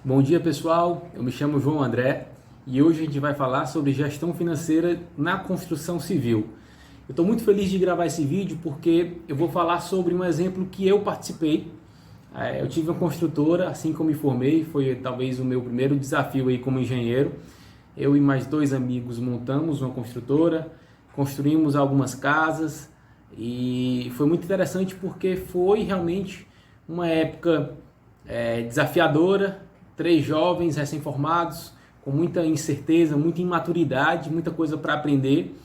Bom dia pessoal, eu me chamo João André e hoje a gente vai falar sobre gestão financeira na construção civil. Eu estou muito feliz de gravar esse vídeo porque eu vou falar sobre um exemplo que eu participei. Eu tive uma construtora assim que eu me formei, foi talvez o meu primeiro desafio aí como engenheiro. Eu e mais dois amigos montamos uma construtora, construímos algumas casas e foi muito interessante porque foi realmente uma época desafiadora. Três jovens recém-formados, com muita incerteza, muita imaturidade, muita coisa para aprender.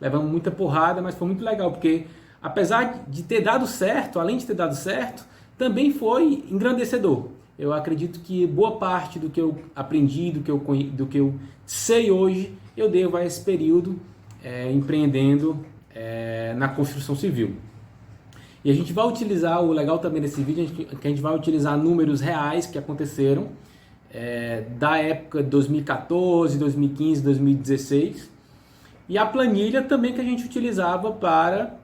Levamos muita porrada, mas foi muito legal, porque apesar de ter dado certo, além de ter dado certo, também foi engrandecedor. Eu acredito que boa parte do que eu aprendi, do que eu sei hoje, eu devo a esse período empreendendo na construção civil. E a gente vai utilizar, o legal também desse vídeo, que a gente vai utilizar números reais que aconteceram, da época de 2014, 2015, 2016, e a planilha também que a gente utilizava para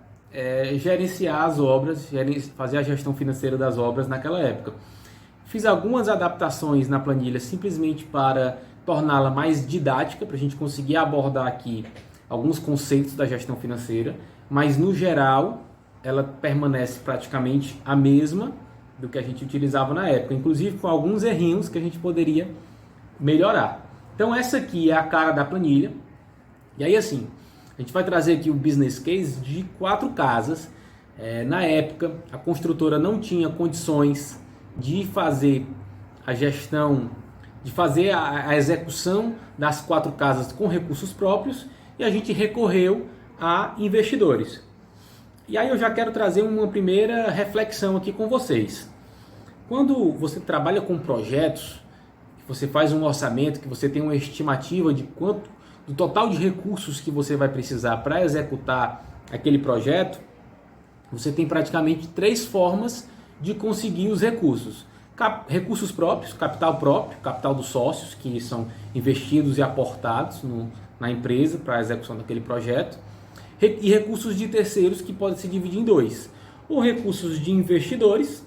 gerenciar as obras, fazer a gestão financeira das obras naquela época. Fiz algumas adaptações na planilha simplesmente para torná-la mais didática, para a gente conseguir abordar aqui alguns conceitos da gestão financeira, mas no geral ela permanece praticamente a mesma do que a gente utilizava na época, inclusive com alguns errinhos que a gente poderia melhorar. Então essa aqui é a cara da planilha. E aí assim, a gente vai trazer aqui o business case de 4 casas. Na época, a construtora não tinha condições de fazer a gestão, de fazer a execução das 4 casas com recursos próprios, e a gente recorreu a investidores. E aí eu já quero trazer uma primeira reflexão aqui com vocês. Quando você trabalha com projetos, você faz um orçamento, que você tem uma estimativa de quanto, do total de recursos que você vai precisar para executar aquele projeto, você tem praticamente 3 formas de conseguir os recursos. Recursos próprios, capital dos sócios, que são investidos e aportados na empresa para a execução daquele projeto, e recursos de terceiros, que podem se dividir em 2. Ou recursos de investidores,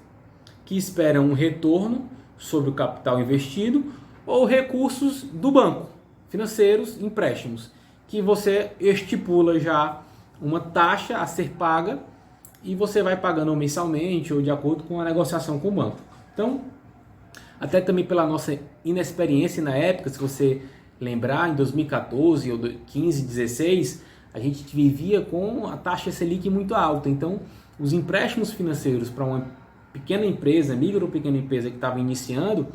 que esperam um retorno sobre o capital investido, ou recursos do banco, financeiros, empréstimos, que você estipula já uma taxa a ser paga e você vai pagando mensalmente ou de acordo com a negociação com o banco. Então, até também pela nossa inexperiência na época, se você lembrar, em 2014 ou 15, 16, a gente vivia com a taxa Selic muito alta. Então, os empréstimos financeiros para uma pequena empresa, micro ou pequena empresa que estava iniciando,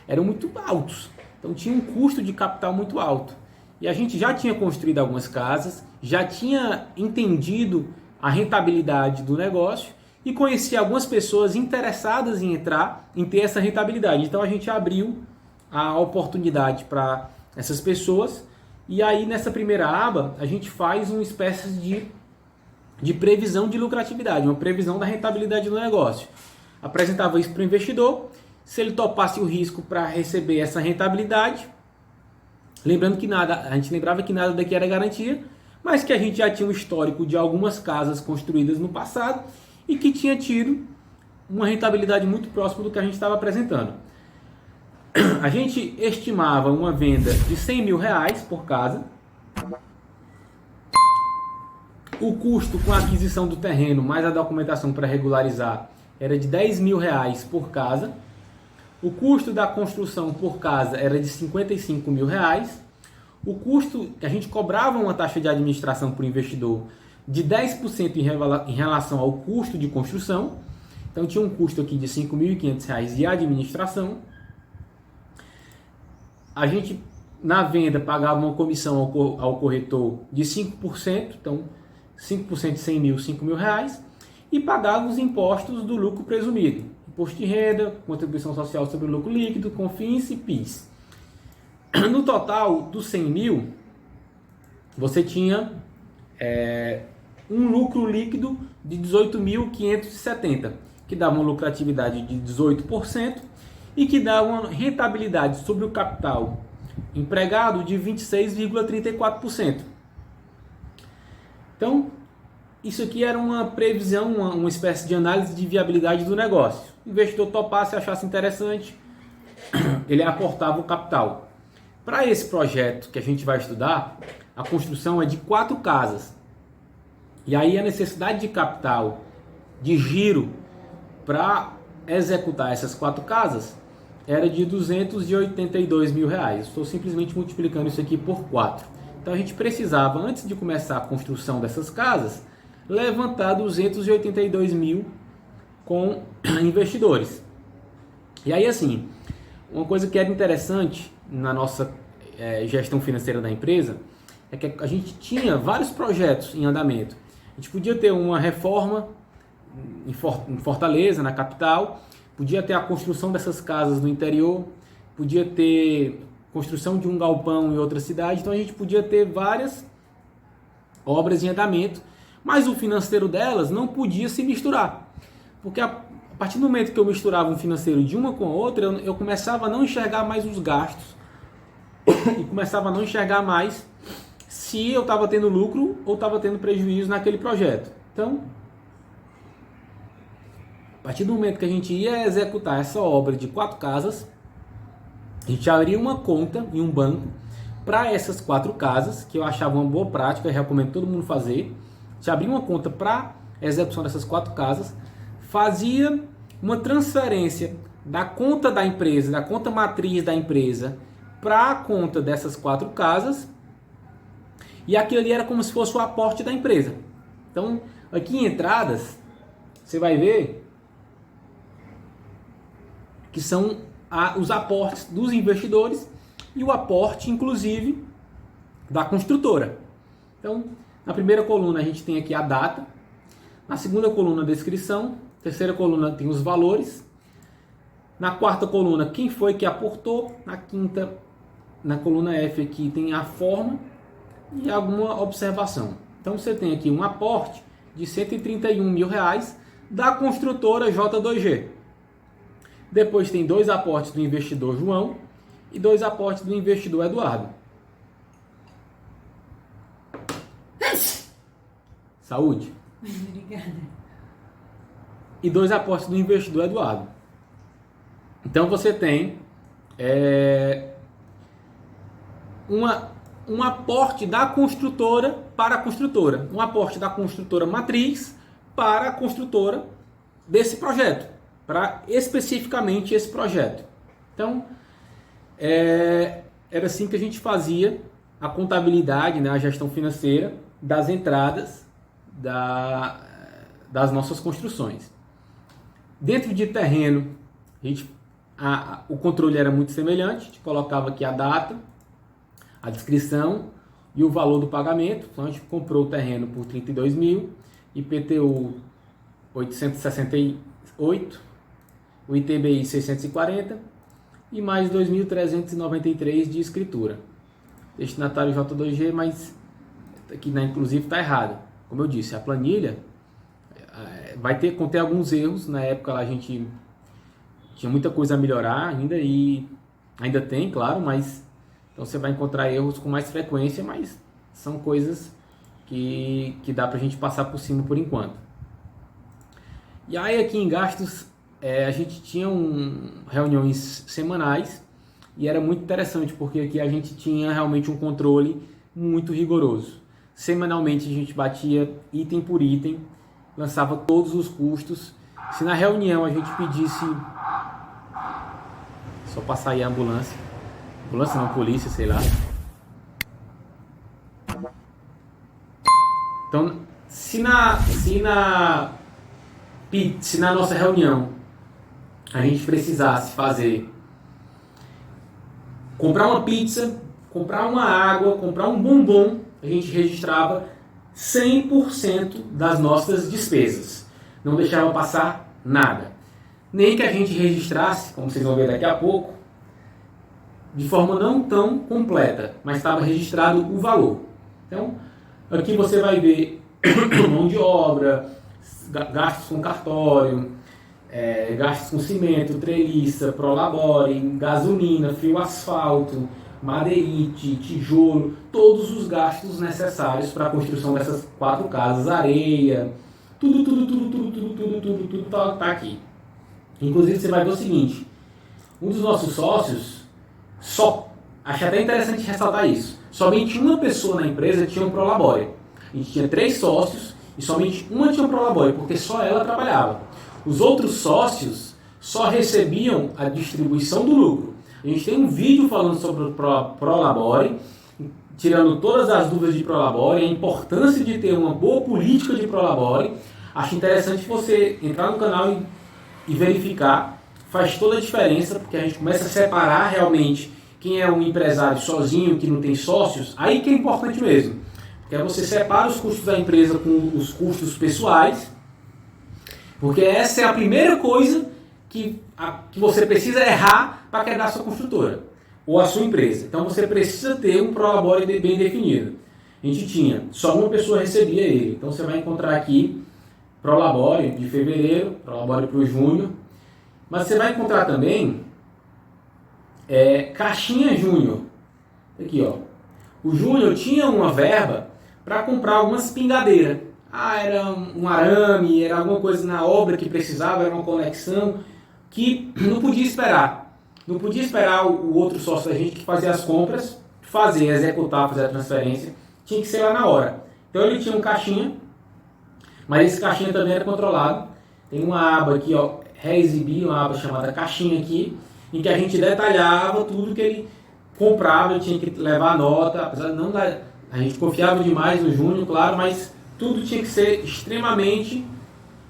eram muito altos. Então, tinha um custo de capital muito alto. E a gente já tinha construído algumas casas, já tinha entendido a rentabilidade do negócio e conhecia algumas pessoas interessadas em entrar, em ter essa rentabilidade. Então, a gente abriu a oportunidade para essas pessoas. E aí, nessa primeira aba, a gente faz uma espécie de previsão de lucratividade, uma previsão da rentabilidade do negócio. Apresentava isso para o investidor, se ele topasse o risco para receber essa rentabilidade, lembrando que a gente lembrava que nada daqui era garantia, mas que a gente já tinha um histórico de algumas casas construídas no passado e que tinha tido uma rentabilidade muito próxima do que a gente estava apresentando. A gente estimava uma venda de R$100 mil por casa. O custo com a aquisição do terreno, mais a documentação para regularizar, era de R$10 mil por casa. O custo da construção por casa era de R$55 mil. O custo, que a gente cobrava uma taxa de administração para o investidor de 10% em relação ao custo de construção. Então tinha um custo aqui de R$ 5.500 de administração. A gente, na venda, pagava uma comissão ao corretor de 5%, então 5% de 100 mil, R$5 mil, e pagava os impostos do lucro presumido, imposto de renda, contribuição social sobre o lucro líquido, CONFINS e PIS. No total dos 100 mil, você tinha um lucro líquido de 18.570, que dava uma lucratividade de 18%, e que dá uma rentabilidade sobre o capital empregado de 26,34%. Então, isso aqui era uma previsão, uma espécie de análise de viabilidade do negócio. O investidor topasse, achasse interessante, ele aportava o capital. Para esse projeto que a gente vai estudar, a construção é de 4 casas. E aí a necessidade de capital, de giro, para executar essas 4 casas, era de R$282 mil. Estou simplesmente multiplicando isso aqui por 4. Então a gente precisava, antes de começar a construção dessas casas, levantar 282 mil com investidores. E aí assim, uma coisa que era interessante na nossa gestão financeira da empresa é que a gente tinha vários projetos em andamento. A gente podia ter uma reforma em Fortaleza, na capital, podia ter a construção dessas casas no interior, podia ter construção de um galpão em outra cidade, então a gente podia ter várias obras em andamento, mas o financeiro delas não podia se misturar, porque a partir do momento que eu misturava um financeiro de uma com a outra, eu começava a não enxergar mais os gastos e começava a não enxergar mais se eu estava tendo lucro ou estava tendo prejuízo naquele projeto. Então, a partir do momento que a gente ia executar essa obra de 4 casas, a gente abria uma conta em um banco para essas 4 casas, que eu achava uma boa prática, eu recomendo todo mundo fazer. A gente abria uma conta para a execução dessas 4 casas, fazia uma transferência da conta da empresa, da conta matriz da empresa, para a conta dessas 4 casas, e aquilo ali era como se fosse o aporte da empresa. Então, aqui em entradas, você vai ver que são os aportes dos investidores e o aporte, inclusive, da construtora. Então, na primeira coluna a gente tem aqui a data, na segunda coluna a descrição, na terceira coluna tem os valores, na quarta coluna quem foi que aportou, na quinta, na coluna F aqui tem a forma e alguma observação. Então você tem aqui um aporte de R$131 mil da construtora J2G. Depois tem 2 aportes do investidor João e 2 aportes do investidor Eduardo. Saúde. Obrigada. E 2 aportes do investidor Eduardo. Então você tem um aporte da construtora para a construtora. Um aporte da construtora matriz para a construtora desse projeto. Para especificamente esse projeto. Então, era assim que a gente fazia a contabilidade, né, a gestão financeira das entradas das nossas construções. Dentro de terreno, o controle era muito semelhante, a gente colocava aqui a data, a descrição e o valor do pagamento. Então a gente comprou o terreno por 32 mil, IPTU 868, o ITBI 640 e mais 2.393 de escritura. Destinatário J2G, mas aqui inclusive está errado. Como eu disse, a planilha vai conter alguns erros. Na época lá a gente tinha muita coisa a melhorar ainda, e ainda tem, claro, mas então você vai encontrar erros com mais frequência, mas são coisas que dá para a gente passar por cima por enquanto. E aí aqui em gastos, a gente tinha reuniões semanais e era muito interessante, porque aqui a gente tinha realmente um controle muito rigoroso. Semanalmente a gente batia item por item, lançava todos os custos. Se na reunião a gente pedisse... Só passar aí a ambulância. Ambulância não, polícia, sei lá. Então, se na nossa reunião a gente precisasse comprar uma pizza, comprar uma água, comprar um bombom, a gente registrava 100% das nossas despesas. Não deixava passar nada. Nem que a gente registrasse, como vocês vão ver daqui a pouco, de forma não tão completa, mas estava registrado o valor. Então, aqui você vai ver mão de obra, gastos com cartório, gastos com cimento, treliça, prolabore, gasolina, fio asfalto, madeirite, tijolo, todos os gastos necessários para a construção dessas 4 casas, areia, tudo tá aqui. Inclusive você vai ver o seguinte, Um dos nossos sócios, acho até interessante ressaltar isso, somente uma pessoa na empresa tinha um Prolabore. A gente tinha 3 sócios e somente uma tinha um Prolabore, porque só ela trabalhava. Os outros sócios só recebiam a distribuição do lucro. A gente tem um vídeo falando sobre o Prolabore, tirando todas as dúvidas de Prolabore, a importância de ter uma boa política de Prolabore. Acho interessante você entrar no canal e verificar. Faz toda a diferença, porque a gente começa a separar realmente quem é um empresário sozinho, que não tem sócios. Aí que é importante mesmo. Porque aí você separa os custos da empresa com os custos pessoais. Porque essa é a primeira coisa que você precisa errar para quebrar a sua construtora ou a sua empresa. Então você precisa ter um Prolabore bem definido. A gente tinha, só uma pessoa recebia ele. Então você vai encontrar aqui Prolabore de fevereiro, Prolabore para o junho. Mas você vai encontrar também caixinha júnior. Aqui, ó. O júnior tinha uma verba para comprar algumas pingadeiras. Era um arame, era alguma coisa na obra que precisava, era uma conexão que não podia esperar. Não podia esperar o outro sócio da gente que fazia as compras, executar, fazer a transferência. Tinha que ser lá na hora. Então ele tinha um caixinha, mas esse caixinha também era controlado. Tem uma aba aqui, ó, reexibir, uma aba chamada caixinha aqui, em que a gente detalhava tudo que ele comprava, ele tinha que levar a nota, apesar de não dar, a gente confiava demais no Júnior, claro, mas tudo tinha que ser extremamente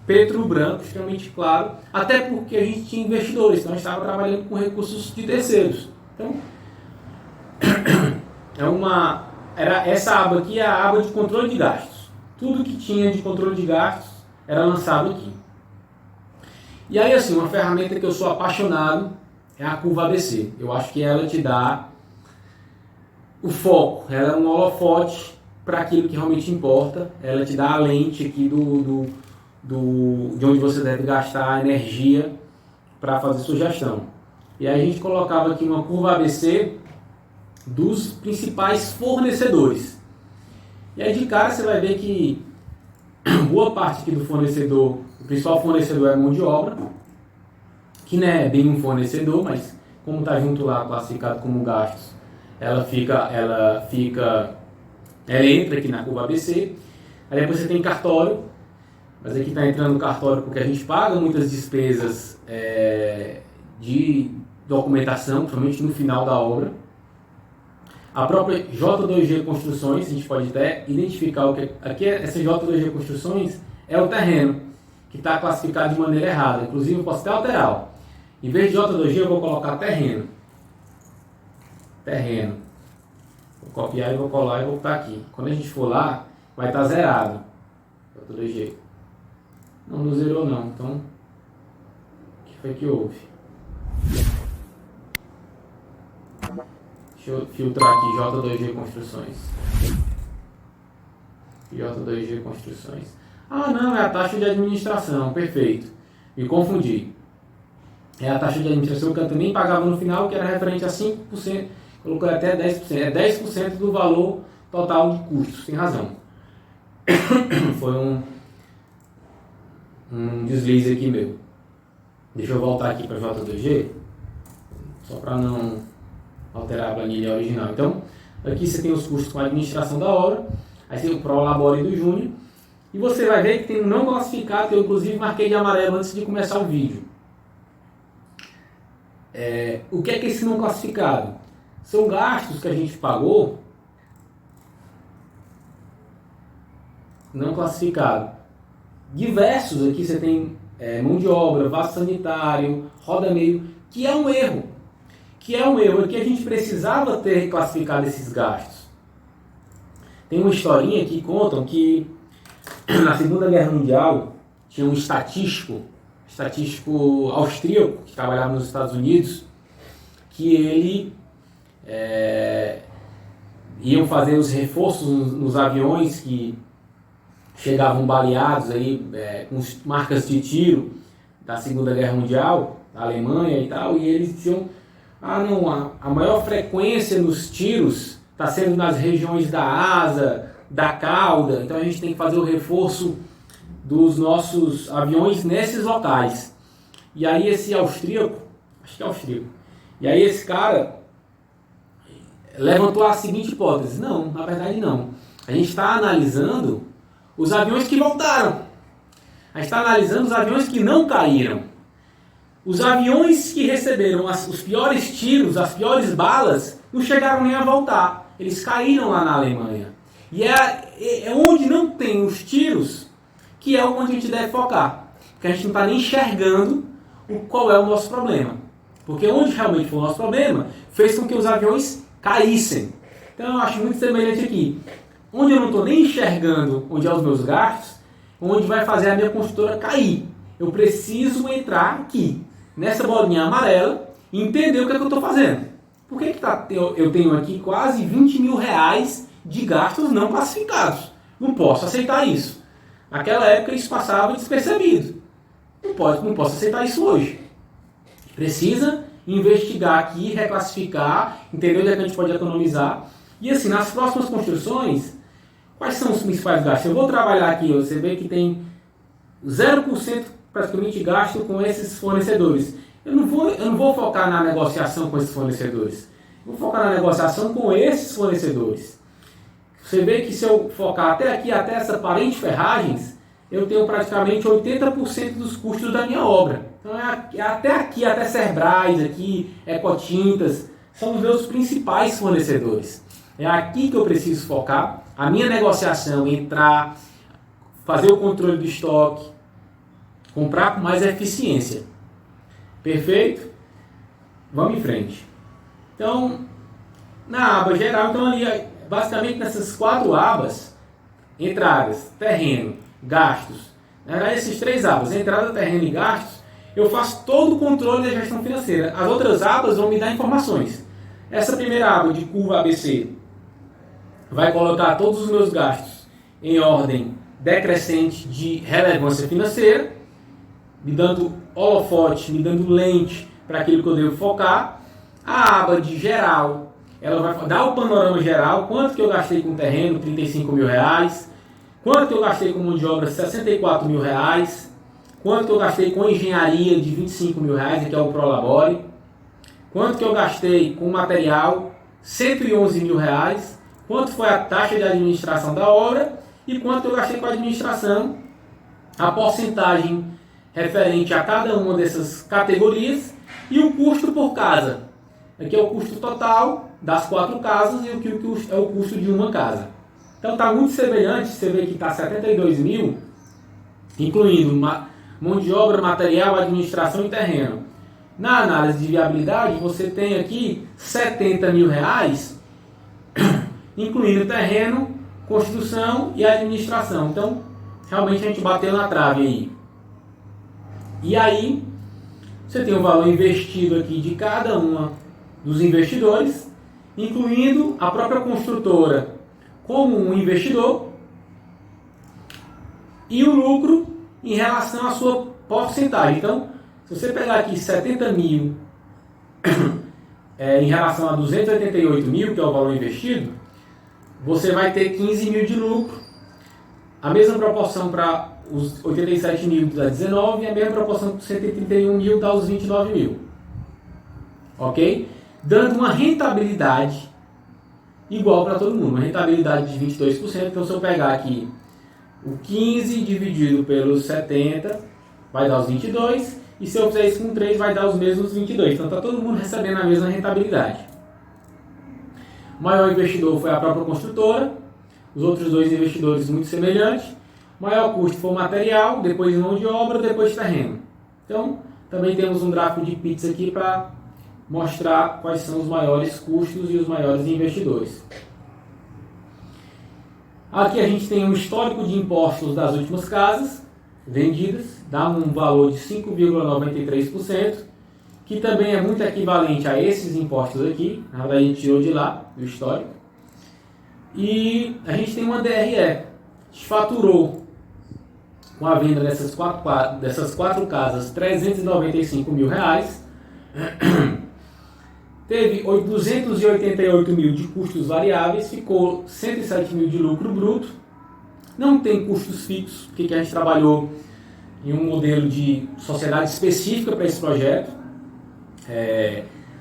preto no branco, extremamente claro, até porque a gente tinha investidores, então a gente estava trabalhando com recursos de terceiros. Então, era essa aba aqui é a aba de controle de gastos. Tudo que tinha de controle de gastos era lançado aqui. E aí, assim, uma ferramenta que eu sou apaixonado é a curva ABC. Eu acho que ela te dá o foco, ela é um holofote para aquilo que realmente importa, ela te dá a lente aqui de onde você deve gastar a energia para fazer sua gestão. E aí a gente colocava aqui uma curva ABC dos principais fornecedores. E aí de cara você vai ver que boa parte aqui do fornecedor, o principal fornecedor é a mão de obra, que não é bem um fornecedor, mas como está junto lá classificado como gastos, ela entra aqui na curva ABC. Aí depois você tem cartório, mas aqui está entrando no cartório porque a gente paga muitas despesas de documentação, principalmente no final da obra. A própria J2G Construções, a gente pode até identificar o que aqui essa J2G Construções é o terreno, que está classificado de maneira errada. Inclusive eu posso até alterar. Em vez de J2G eu vou colocar terreno. Vou copiar e vou colar e vou botar aqui. Quando a gente for lá, vai estar zerado. J2G. Não zerou não. Então, o que foi que houve? Deixa eu filtrar aqui J2G Construções. J2G Construções. Ah, não, é a taxa de administração. Perfeito. Me confundi. É a taxa de administração que eu também pagava no final, que era referente a 5%. Colocou até 10%. É 10% do valor total de custos. Tem razão. Foi um deslize aqui meu. Deixa eu voltar aqui para J2G. Só para não alterar a planilha original. Então, aqui você tem os custos com a administração da obra. Aí tem o Prolabore do Júnior. E você vai ver que tem um não classificado, que eu inclusive marquei de amarelo antes de começar o vídeo. O que é esse não classificado? São gastos que a gente pagou não classificado. Diversos, aqui você tem mão de obra, vaso sanitário, roda meio, que é um erro. Aqui a gente precisava ter classificado esses gastos. Tem uma historinha que contam que na Segunda Guerra Mundial tinha um estatístico austríaco que trabalhava nos Estados Unidos, que ele iam fazer os reforços nos aviões que chegavam baleados aí, com marcas de tiro da Segunda Guerra Mundial, da Alemanha e tal, e eles diziam, a maior frequência nos tiros está sendo nas regiões da asa, da cauda, então a gente tem que fazer o reforço dos nossos aviões nesses locais. E aí esse austríaco, acho que é austríaco, E aí esse cara levantou a seguinte hipótese: não, na verdade não. A gente está analisando os aviões que voltaram. A gente está analisando os aviões que não caíram. Os aviões que receberam os piores tiros, as piores balas, não chegaram nem a voltar. Eles caíram lá na Alemanha. E é onde não tem os tiros que é onde a gente deve focar. Porque a gente não está nem enxergando qual é o nosso problema. Porque onde realmente foi o nosso problema, fez com que os aviões caíssem. Então eu acho muito semelhante aqui. Onde eu não estou nem enxergando onde é os meus gastos, onde vai fazer a minha construtora cair. Eu preciso entrar aqui, nessa bolinha amarela, e entender o que é que eu estou fazendo. Por que eu tenho aqui quase 20 mil reais de gastos não classificados? Não posso aceitar isso. Naquela época isso passava despercebido. Não posso aceitar isso hoje. Precisa investigar aqui, reclassificar, entender onde é que a gente pode economizar. E assim, nas próximas construções, quais são os principais gastos? Eu vou trabalhar aqui, você vê que tem 0% praticamente gasto com esses fornecedores. Eu não vou focar na negociação com esses fornecedores. Eu vou focar na negociação com esses fornecedores. Você vê que se eu focar até aqui, até essa parente ferragens, eu tenho praticamente 80% dos custos da minha obra. Então até aqui, até Cerbrais, aqui, Ecotintas, são os meus principais fornecedores. É aqui que eu preciso focar. A minha negociação, entrar, fazer o controle do estoque, comprar com mais eficiência. Perfeito? Vamos em frente. Então, na aba geral, então ali, basicamente nessas 4 abas, entradas, terreno, gastos, essas 3 abas, entrada, terreno e gastos, eu faço todo o controle da gestão financeira. As outras abas vão me dar informações. Essa primeira aba de curva ABC vai colocar todos os meus gastos em ordem decrescente de relevância financeira, me dando holofote, me dando lente para aquilo que eu devo focar. A aba de geral, ela vai dar o panorama geral, quanto que eu gastei com terreno, 35 mil reais, quanto que eu gastei com mão de obra, 64 mil reais, quanto que eu gastei com engenharia de 25 mil reais, que é o Prolabore, quanto que eu gastei com material, 111 mil reais, quanto foi a taxa de administração da obra e quanto que eu gastei com a administração, a porcentagem referente a cada uma dessas categorias e o custo por casa. Aqui é o custo total das 4 casas e aqui é o custo de uma casa. Então está muito semelhante, você vê que está 72 mil, incluindo mão de obra, material, administração e terreno. Na análise de viabilidade, você tem aqui 70 mil reais, incluindo terreno, construção e administração. Então, realmente a gente bateu na trave aí. E aí, você tem o valor investido aqui de cada uma dos investidores, incluindo a própria construtora como um investidor e o lucro em relação à sua porcentagem. Então, se você pegar aqui 70 mil em relação a 288 mil, que é o valor investido, você vai ter 15 mil de lucro. A mesma proporção para os 87 mil dá 19 e a mesma proporção para os 131 mil dá os 29 mil. Ok? Dando uma rentabilidade igual para todo mundo. Uma rentabilidade de 22%. Então, se eu pegar aqui o 15 dividido pelos 70, vai dar os 22. E se eu fizer isso com 3, vai dar os mesmos 22. Então, está todo mundo recebendo a mesma rentabilidade. O maior investidor foi a própria construtora. Os outros 2 investidores muito semelhantes. O maior custo foi o material, depois mão de obra, depois terreno. Então, também temos um gráfico de pizza aqui para mostrar quais são os maiores custos e os maiores investidores. Aqui a gente tem um histórico de impostos das últimas casas vendidas, dá um valor de 5,93%, que também é muito equivalente a esses impostos aqui. Na verdade, a gente tirou de lá, do histórico. E a gente tem uma DRE. A gente faturou com a venda dessas 4 casas 395 mil reais. Teve 288 mil de custos variáveis, ficou 107 mil de lucro bruto. Não tem custos fixos, porque a gente trabalhou em um modelo de sociedade específica para esse projeto.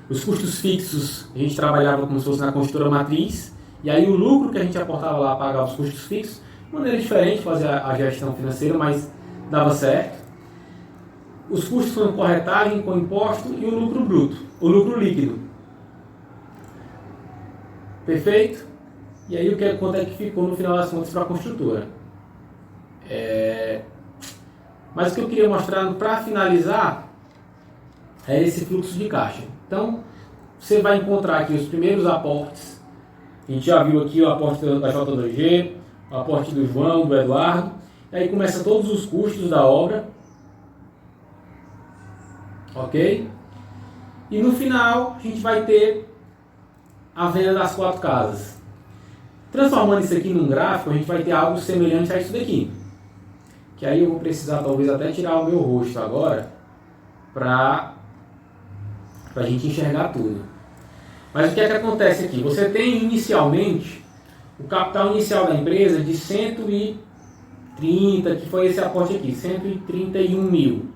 Os custos fixos, a gente trabalhava como se fosse na construtora matriz, e aí o lucro que a gente aportava lá pagava os custos fixos, de maneira diferente fazer a gestão financeira, mas dava certo. Os custos com corretagem, com imposto e o lucro bruto, o lucro líquido. Perfeito? E aí quanto é que ficou no final das contas para a construtora? Mas o que eu queria mostrar para finalizar é esse fluxo de caixa. Então, você vai encontrar aqui os primeiros aportes. A gente já viu aqui o aporte da J2G, o aporte do João, do Eduardo. E aí começa todos os custos da obra. Ok? E no final, a gente vai ter a venda das 4 casas. Transformando isso aqui num gráfico, a gente vai ter algo semelhante a isso daqui. Que aí eu vou precisar talvez até tirar o meu rosto agora para a gente enxergar tudo. Mas o que é que acontece aqui? Você tem inicialmente o capital inicial da empresa de 130, que foi esse aporte aqui, 131 mil.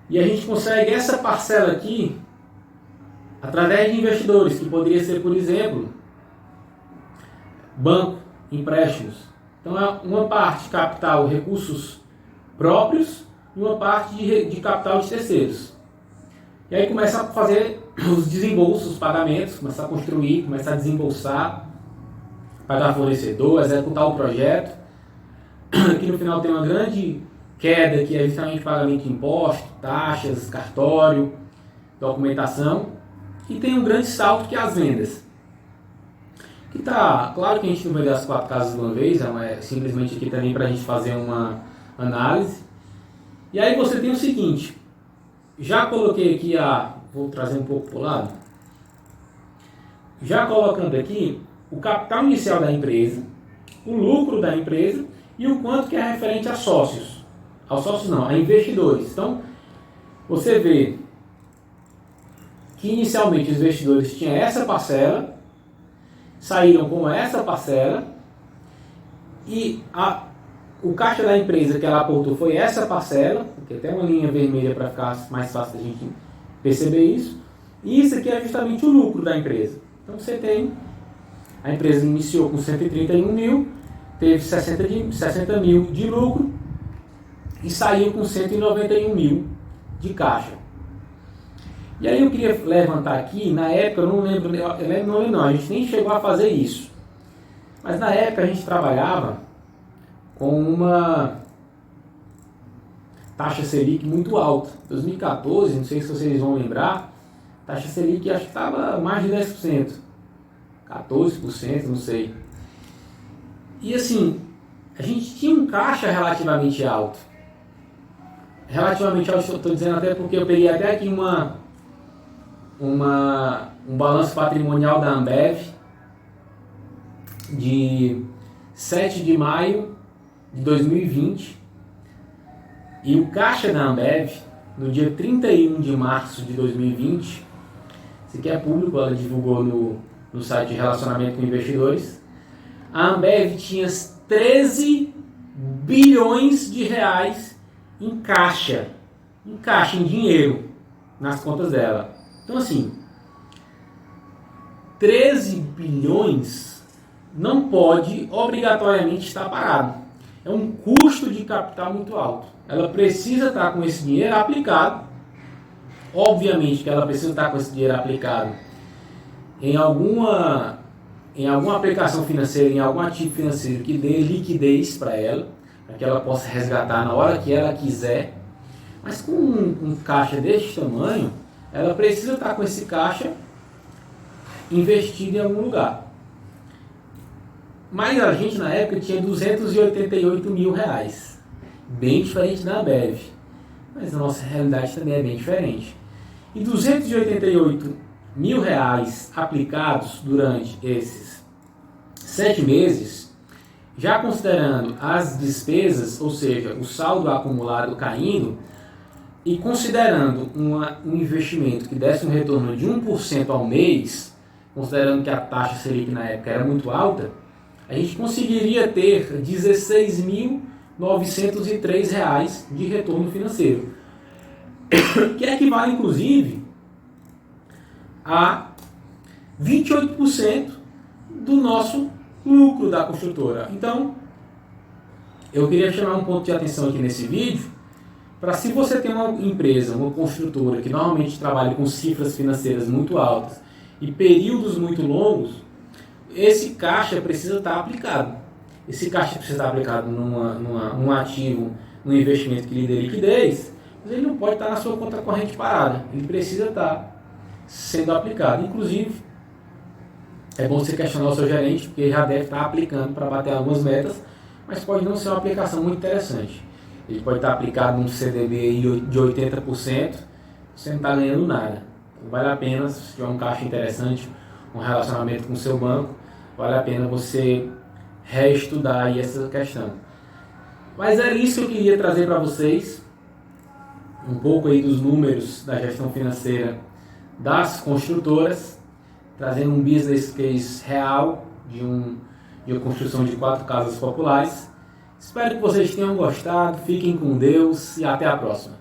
E a gente consegue essa parcela aqui através de investidores, que poderia ser, por exemplo, banco, empréstimos. Então é uma parte de capital, recursos próprios, e uma parte de capital de terceiros. E aí começa a fazer os desembolsos, os pagamentos, começa a construir, começa a desembolsar, pagar fornecedor, executar o projeto. Aqui no final tem uma grande queda, que é justamente pagamento de imposto, taxas, cartório, documentação. E tem um grande salto que é as vendas. Que tá, claro que a gente não vai ver as 4 casas de uma vez, é simplesmente aqui também para a gente fazer uma análise. E aí você tem o seguinte, já coloquei aqui vou trazer um pouco para o lado, já colocando aqui o capital inicial da empresa, o lucro da empresa e o quanto que é referente a sócios. Aos sócios não, a investidores. Então, você vê que inicialmente os investidores tinham essa parcela, saíram com essa parcela e o caixa da empresa que ela aportou foi essa parcela, porque tem uma linha vermelha para ficar mais fácil da gente perceber isso. E isso aqui é justamente o lucro da empresa. Então você tem, a empresa iniciou com 131 mil, teve 60 mil de lucro e saiu com 191 mil de caixa. E aí eu queria levantar aqui, na época, eu não lembro, a gente nem chegou a fazer isso. Mas na época a gente trabalhava com uma taxa Selic muito alta. 2014, não sei se vocês vão lembrar, taxa Selic acho que estava mais de 10%. 14%, não sei. E assim, a gente tinha um caixa relativamente alto. Relativamente alto, estou dizendo até porque eu peguei até aqui um balanço patrimonial da Ambev de 7 de maio de 2020 e o caixa da Ambev no dia 31 de março de 2020, isso aqui é público, ela divulgou no site de relacionamento com investidores. A Ambev tinha 13 bilhões de reais em caixa, em dinheiro nas contas dela. Então assim, 13 bilhões não pode obrigatoriamente estar parado. É um custo de capital muito alto. Ela precisa estar com esse dinheiro aplicado. Obviamente que ela precisa estar com esse dinheiro aplicado em alguma aplicação financeira, em algum ativo financeiro que dê liquidez para ela, para que ela possa resgatar na hora que ela quiser. Mas com um caixa deste tamanho, ela precisa estar com esse caixa investido em algum lugar. Mas a gente na época tinha 288 mil reais. Bem diferente da Ambev. Mas a nossa realidade também é bem diferente. E 288 mil reais aplicados durante esses 7 meses, já considerando as despesas, ou seja, o saldo acumulado caindo, e considerando um investimento que desse um retorno de 1% ao mês, considerando que a taxa Selic na época era muito alta, a gente conseguiria ter R$ 16.903 de retorno financeiro, que equivale inclusive a 28% do nosso lucro da construtora. Então, eu queria chamar um ponto de atenção aqui nesse vídeo, para se você tem uma empresa, uma construtora que normalmente trabalha com cifras financeiras muito altas e períodos muito longos, esse caixa precisa estar aplicado. Esse caixa precisa estar aplicado num ativo, num investimento que lhe dê liquidez, mas ele não pode estar na sua conta corrente parada. Ele precisa estar sendo aplicado. Inclusive, é bom você questionar o seu gerente, porque ele já deve estar aplicando para bater algumas metas, mas pode não ser uma aplicação muito interessante. Ele pode estar aplicado num CDB de 80%, você não está ganhando nada. Então, vale a pena, se tiver um caixa interessante, um relacionamento com o seu banco, vale a pena você reestudar aí essa questão. Mas era isso que eu queria trazer para vocês, um pouco aí dos números da gestão financeira das construtoras, trazendo um business case real de uma construção de 4 casas populares. Espero que vocês tenham gostado, fiquem com Deus e até a próxima.